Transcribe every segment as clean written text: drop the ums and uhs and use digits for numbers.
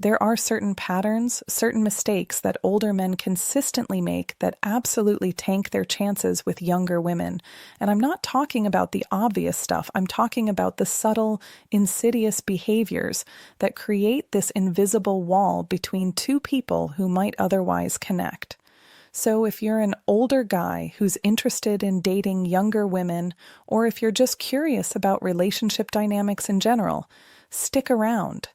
There are certain patterns, certain mistakes that older men consistently make that absolutely tank their chances with younger women. And I'm not talking about the obvious stuff. I'm talking about the subtle, insidious behaviors that create this invisible wall between two people who might otherwise connect. So if you're an older guy who's interested in dating younger women, or if you're just curious about relationship dynamics in general, stick around.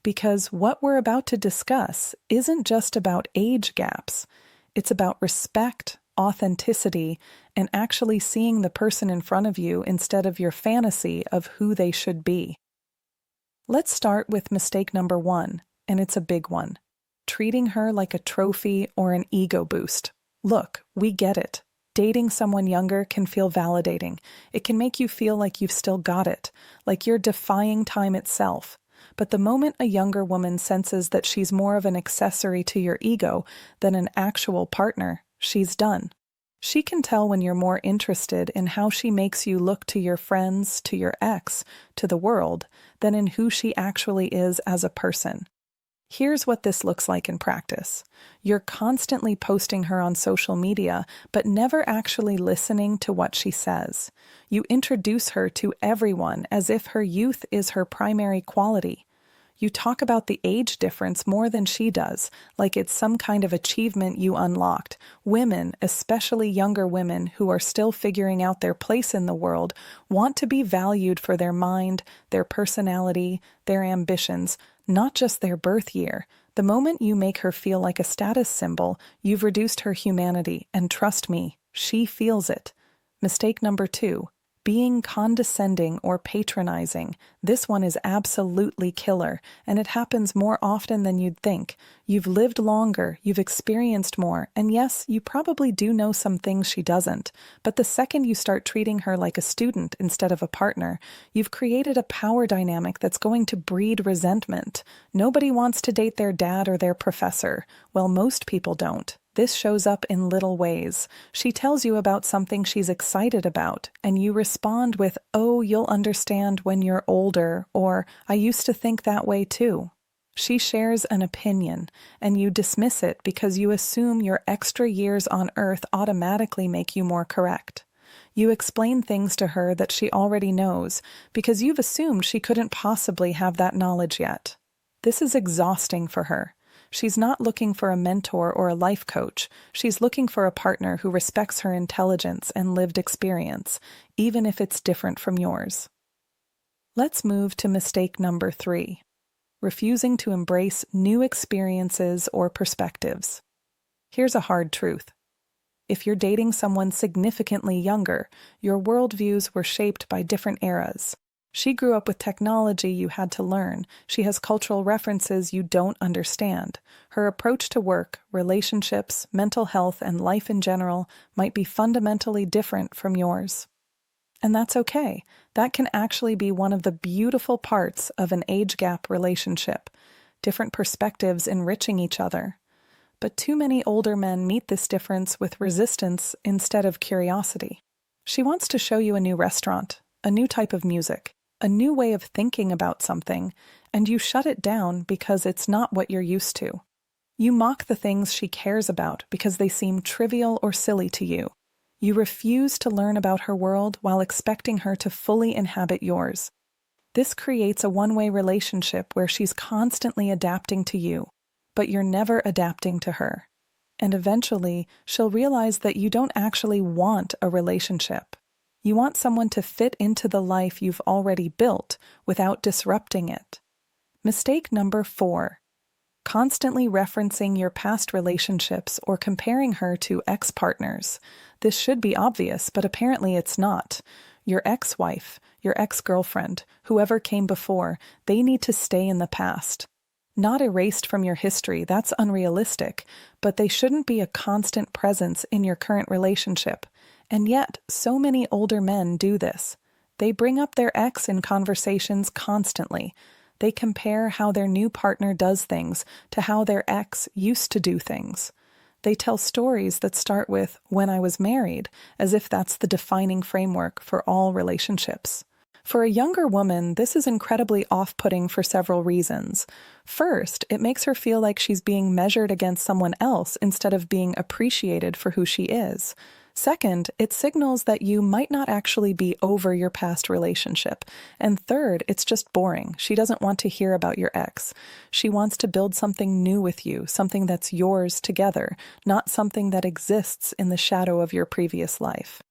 Because what we're about to discuss isn't just about age gaps. It's about respect, authenticity, and actually seeing the person in front of you instead of your fantasy of who they should be. Let's start with mistake number 1, and it's a big one. Treating her like a trophy or an ego boost. Look, we get it. Dating someone younger can feel validating. It can make you feel like you've still got it, like you're defying time itself. But the moment a younger woman senses that she's more of an accessory to your ego than an actual partner, she's done. She can tell when you're more interested in how she makes you look to your friends, to your ex, to the world, than in who she actually is as a person. Here's what this looks like in practice. You're constantly posting her on social media, but never actually listening to what she says. You introduce her to everyone as if her youth is her primary quality. You talk about the age difference more than she does, like it's some kind of achievement you unlocked. Women, especially younger women who are still figuring out their place in the world, want to be valued for their mind, their personality, their ambitions, not just their birth year. The moment you make her feel like a status symbol, you've reduced her humanity, and trust me, she feels it. Mistake number 2. Being condescending or patronizing. This one is absolutely killer, and it happens more often than you'd think. You've lived longer, you've experienced more, and yes, you probably do know some things she doesn't. But the second you start treating her like a student instead of a partner, you've created a power dynamic that's going to breed resentment. Nobody wants to date their dad or their professor. Well, most people don't. This shows up in little ways. She tells you about something she's excited about, and you respond with, "Oh, you'll understand when you're older," or "I used to think that way too." She shares an opinion, and you dismiss it because you assume your extra years on Earth automatically make you more correct. You explain things to her that she already knows because you've assumed she couldn't possibly have that knowledge yet. This is exhausting for her. She's not looking for a mentor or a life coach. She's looking for a partner who respects her intelligence and lived experience, even if it's different from yours. Let's move to mistake number 3. Refusing to embrace new experiences or perspectives. Here's a hard truth. If you're dating someone significantly younger, your worldviews were shaped by different eras. She grew up with technology you had to learn. She has cultural references you don't understand. Her approach to work, relationships, mental health, and life in general might be fundamentally different from yours. And that's okay. That can actually be one of the beautiful parts of an age gap relationship. Different perspectives enriching each other. But too many older men meet this difference with resistance instead of curiosity. She wants to show you a new restaurant, a new type of music, a new way of thinking about something, and you shut it down because it's not what you're used to. You mock the things she cares about because they seem trivial or silly to you. You refuse to learn about her world while expecting her to fully inhabit yours. This creates a one-way relationship where she's constantly adapting to you, but you're never adapting to her. And eventually, she'll realize that you don't actually want a relationship. You want someone to fit into the life you've already built without disrupting it. Mistake number 4. Constantly referencing your past relationships or comparing her to ex-partners. This should be obvious, but apparently it's not. Your ex-wife, your ex-girlfriend, whoever came before, they need to stay in the past. Not erased from your history, that's unrealistic, but they shouldn't be a constant presence in your current relationship. And yet, so many older men do this. They bring up their ex in conversations constantly. They compare how their new partner does things to how their ex used to do things. They tell stories that start with, "when I was married," as if that's the defining framework for all relationships. For a younger woman, this is incredibly off-putting for several reasons. First, it makes her feel like she's being measured against someone else instead of being appreciated for who she is. Second, it signals that you might not actually be over your past relationship. And third, it's just boring. She doesn't want to hear about your ex. She wants to build something new with you, something that's yours together, not something that exists in the shadow of your previous life.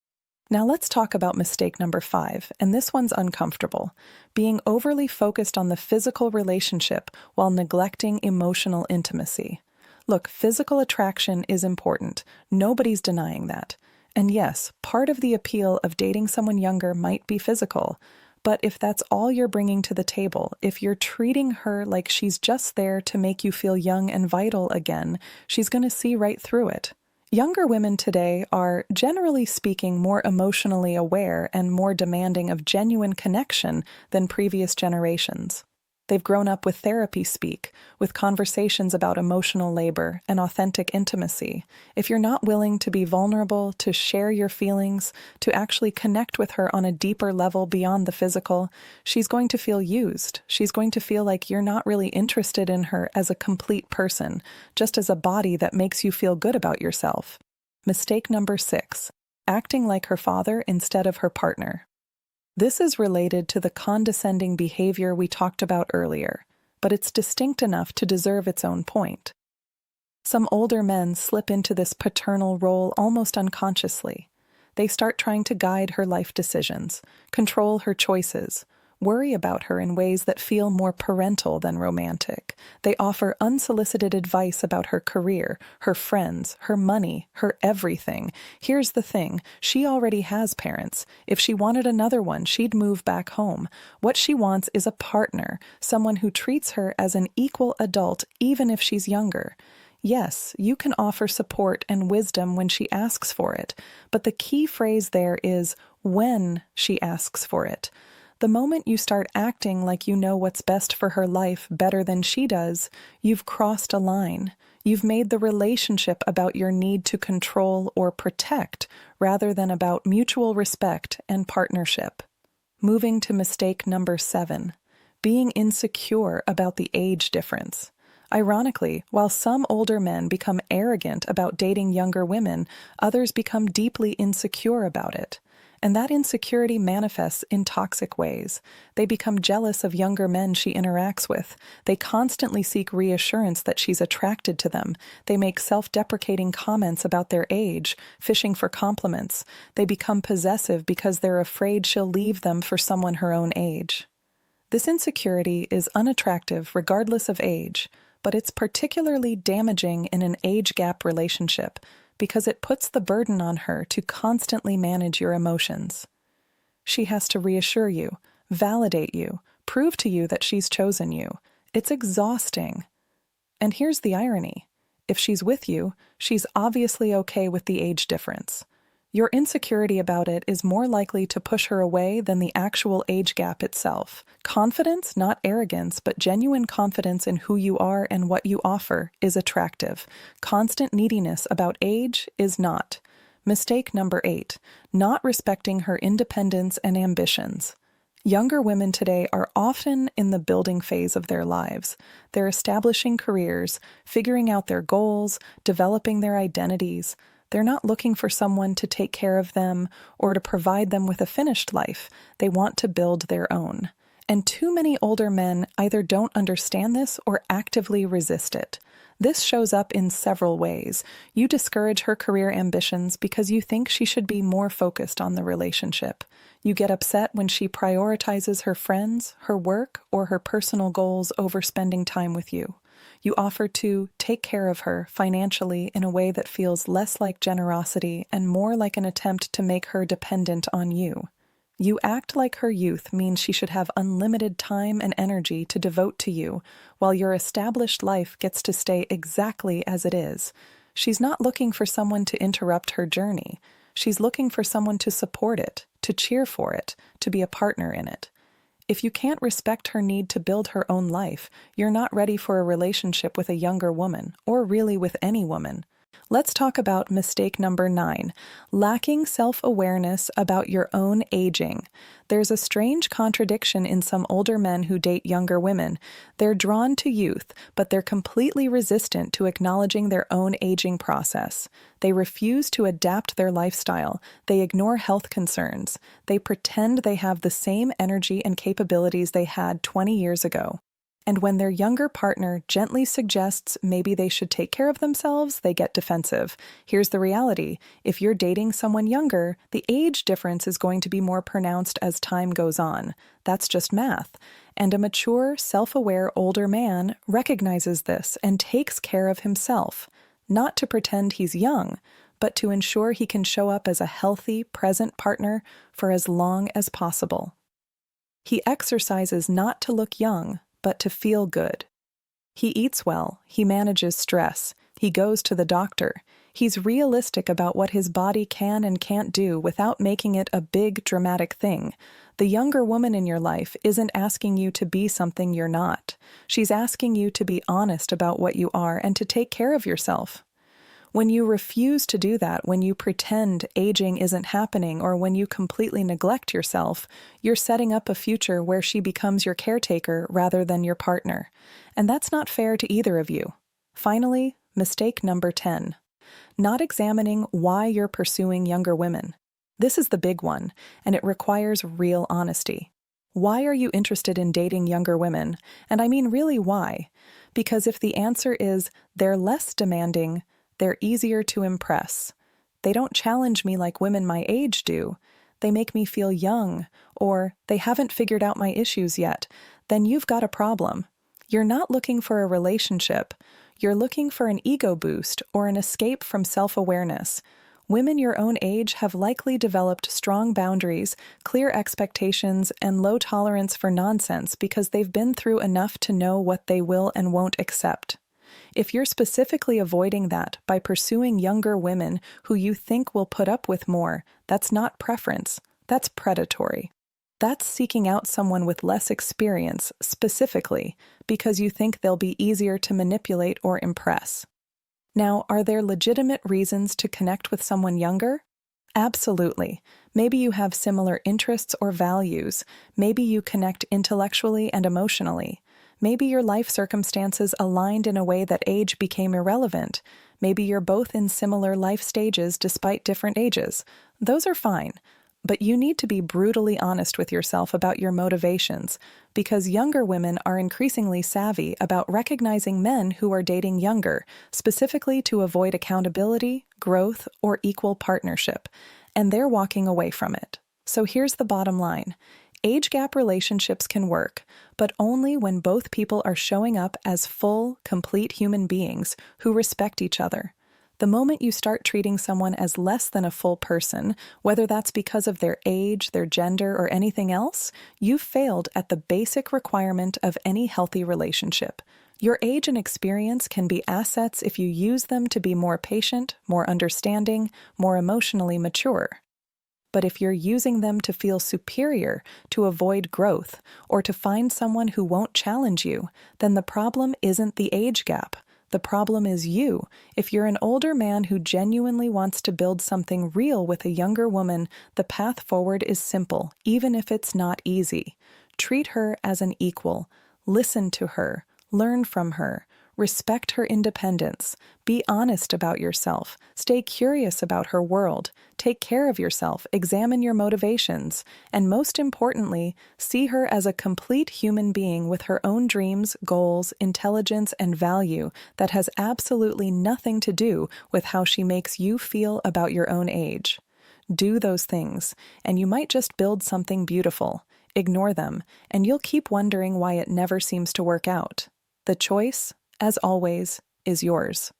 Now let's talk about mistake number 5, and this one's uncomfortable. Being overly focused on the physical relationship while neglecting emotional intimacy. Look, physical attraction is important. Nobody's denying that. And yes, part of the appeal of dating someone younger might be physical. But if that's all you're bringing to the table, if you're treating her like she's just there to make you feel young and vital again, she's going to see right through it. Younger women today are, generally speaking, more emotionally aware and more demanding of genuine connection than previous generations. They've grown up with therapy speak, with conversations about emotional labor and authentic intimacy. If you're not willing to be vulnerable, to share your feelings, to actually connect with her on a deeper level beyond the physical, she's going to feel used. She's going to feel like you're not really interested in her as a complete person, just as a body that makes you feel good about yourself. Mistake number 6, acting like her father instead of her partner. This is related to the condescending behavior we talked about earlier, but it's distinct enough to deserve its own point. Some older men slip into this paternal role almost unconsciously. They start trying to guide her life decisions, control her choices, worry about her in ways that feel more parental than romantic. They offer unsolicited advice about her career, her friends, her money, her everything. Here's the thing, she already has parents. If she wanted another one, she'd move back home. What she wants is a partner, someone who treats her as an equal adult, even if she's younger. Yes, you can offer support and wisdom when she asks for it, but the key phrase there is when she asks for it. The moment you start acting like you know what's best for her life better than she does, you've crossed a line. You've made the relationship about your need to control or protect rather than about mutual respect and partnership. Moving to mistake number 7, being insecure about the age difference. Ironically, while some older men become arrogant about dating younger women, others become deeply insecure about it. And that insecurity manifests in toxic ways. They become jealous of younger men she interacts with. They constantly seek reassurance that she's attracted to them. They make self-deprecating comments about their age, fishing for compliments. They become possessive because they're afraid she'll leave them for someone her own age. This insecurity is unattractive regardless of age, but it's particularly damaging in an age gap relationship, because it puts the burden on her to constantly manage your emotions. She has to reassure you, validate you, prove to you that she's chosen you. It's exhausting. And here's the irony. If she's with you, she's obviously okay with the age difference. Your insecurity about it is more likely to push her away than the actual age gap itself. Confidence, not arrogance, but genuine confidence in who you are and what you offer, is attractive. Constant neediness about age is not. Mistake number 8, not respecting her independence and ambitions. Younger women today are often in the building phase of their lives. They're establishing careers, figuring out their goals, developing their identities. They're not looking for someone to take care of them or to provide them with a finished life. They want to build their own. And too many older men either don't understand this or actively resist it. This shows up in several ways. You discourage her career ambitions because you think she should be more focused on the relationship. You get upset when she prioritizes her friends, her work, or her personal goals over spending time with you. You offer to take care of her financially in a way that feels less like generosity and more like an attempt to make her dependent on you. You act like her youth means she should have unlimited time and energy to devote to you, while your established life gets to stay exactly as it is. She's not looking for someone to interrupt her journey. She's looking for someone to support it, to cheer for it, to be a partner in it. If you can't respect her need to build her own life, you're not ready for a relationship with a younger woman, or really with any woman. Let's talk about mistake number 9, lacking self-awareness about your own aging. There's a strange contradiction in some older men who date younger women. They're drawn to youth, but they're completely resistant to acknowledging their own aging process. They refuse to adapt their lifestyle. They ignore health concerns. They pretend they have the same energy and capabilities they had 20 years ago. And when their younger partner gently suggests maybe they should take care of themselves, they get defensive. Here's the reality. If you're dating someone younger, the age difference is going to be more pronounced as time goes on. That's just math. And a mature, self-aware older man recognizes this and takes care of himself, not to pretend he's young, but to ensure he can show up as a healthy, present partner for as long as possible. He exercises not to look young, but to feel good. He eats well, he manages stress, he goes to the doctor. He's realistic about what his body can and can't do without making it a big, dramatic thing. The younger woman in your life isn't asking you to be something you're not. She's asking you to be honest about what you are and to take care of yourself. When you refuse to do that, when you pretend aging isn't happening, or when you completely neglect yourself, you're setting up a future where she becomes your caretaker rather than your partner. And that's not fair to either of you. Finally, mistake number 10. Not examining why you're pursuing younger women. This is the big one, and it requires real honesty. Why are you interested in dating younger women? And I mean really why? Because if the answer is they're less demanding, they're easier to impress, they don't challenge me like women my age do, they make me feel young, or they haven't figured out my issues yet, then you've got a problem. You're not looking for a relationship. You're looking for an ego boost or an escape from self-awareness. Women your own age have likely developed strong boundaries, clear expectations, and low tolerance for nonsense because they've been through enough to know what they will and won't accept. If you're specifically avoiding that by pursuing younger women who you think will put up with more, that's not preference, that's predatory. That's seeking out someone with less experience specifically because you think they'll be easier to manipulate or impress. Now, are there legitimate reasons to connect with someone younger? Absolutely. Maybe you have similar interests or values. Maybe you connect intellectually and emotionally. Maybe your life circumstances aligned in a way that age became irrelevant. Maybe you're both in similar life stages despite different ages. Those are fine. But you need to be brutally honest with yourself about your motivations, because younger women are increasingly savvy about recognizing men who are dating younger, specifically to avoid accountability, growth, or equal partnership, and they're walking away from it. So here's the bottom line. Age gap relationships can work, but only when both people are showing up as full, complete human beings who respect each other. The moment you start treating someone as less than a full person, whether that's because of their age, their gender, or anything else, you've failed at the basic requirement of any healthy relationship. Your age and experience can be assets if you use them to be more patient, more understanding, more emotionally mature. But if you're using them to feel superior, to avoid growth, or to find someone who won't challenge you, then the problem isn't the age gap. The problem is you. If you're an older man who genuinely wants to build something real with a younger woman, the path forward is simple, even if it's not easy. Treat her as an equal. Listen to her. Learn from her. Respect her independence. Be honest about yourself. Stay curious about her world. Take care of yourself. Examine your motivations. And most importantly, see her as a complete human being with her own dreams, goals, intelligence, and value that has absolutely nothing to do with how she makes you feel about your own age. Do those things, and you might just build something beautiful. Ignore them, and you'll keep wondering why it never seems to work out. The choice, as always, is yours.